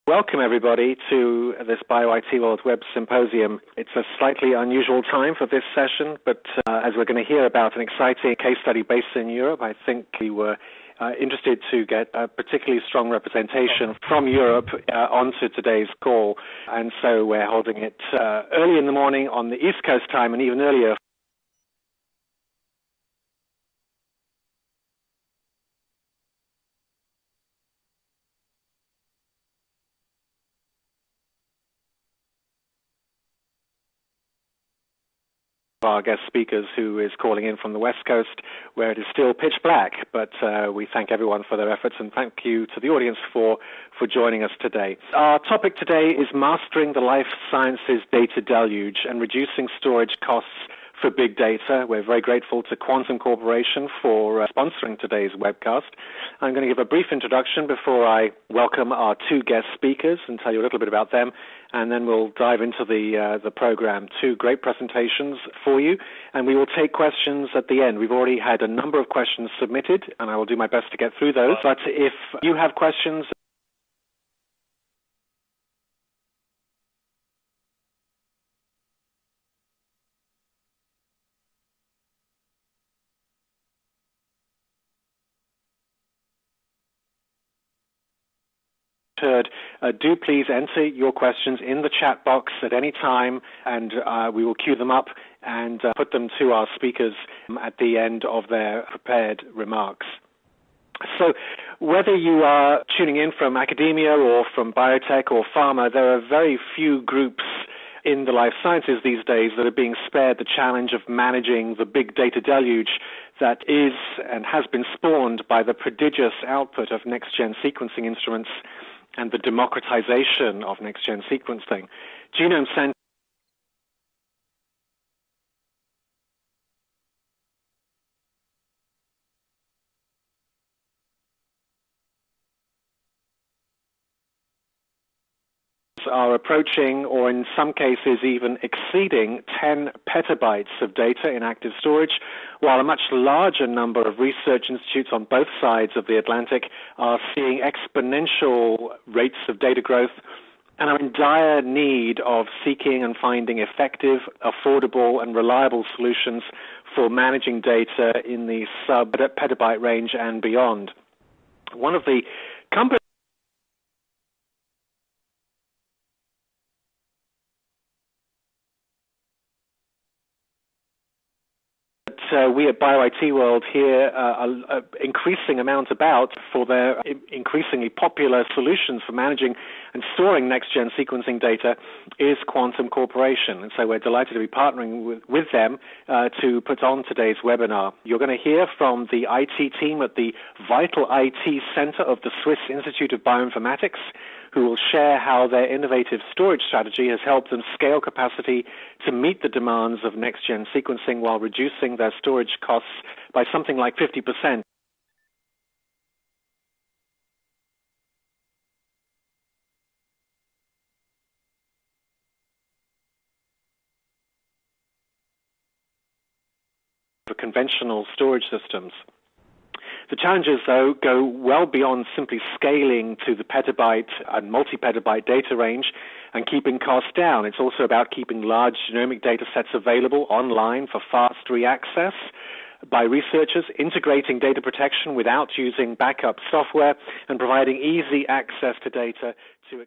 Welcome, everybody, to this BioIT World Web Symposium. It's a slightly unusual time for this session, but as we're going to hear about an exciting case study based in Europe, I think we were interested to get a particularly strong representation from Europe onto today's call. And so we're holding it early in the morning on the East Coast time and even earlier our guest speakers, who is calling in from the West Coast, where it is still pitch black. But we thank everyone for their efforts, and thank you to the audience for joining us today. Our topic today is mastering the life sciences data deluge and reducing storage costs for big data. We're very grateful to Quantum Corporation for sponsoring today's webcast. I'm going to give a brief introduction before I welcome our two guest speakers and tell you a little bit about them, and then we'll dive into the program. Two great presentations for you, and we will take questions at the end. We've already had a number of questions submitted, and I will do my best to get through those. But if you have questions, do please enter your questions in the chat box at any time, and we will queue them up and put them to our speakers at the end of their prepared remarks. So whether you are tuning in from academia or from biotech or pharma, there are very few groups in the life sciences these days that are being spared the challenge of managing the big data deluge that is and has been spawned by the prodigious output of next-gen sequencing instruments and the democratization of next-gen sequencing. Genome Center are approaching, or in some cases even exceeding, 10 petabytes of data in active storage, while a much larger number of research institutes on both sides of the Atlantic are seeing exponential rates of data growth and are in dire need of seeking and finding effective, affordable, and reliable solutions for managing data in the sub-petabyte range and beyond. One of the companies we at BioIT World hear increasing amount about for their increasingly popular solutions for managing and storing next-gen sequencing data is Quantum Corporation. And so we're delighted to be partnering with them to put on today's webinar. You're going to hear from the IT team at the Vital IT Center of the Swiss Institute of Bioinformatics, who will share how their innovative storage strategy has helped them scale capacity to meet the demands of next-gen sequencing while reducing their storage costs by something like 50%. For conventional storage systems. The challenges, though, go well beyond simply scaling to the petabyte and multi-petabyte data range and keeping costs down. It's also about keeping large genomic data sets available online for fast reaccess by researchers, integrating data protection without using backup software, and providing easy access to data to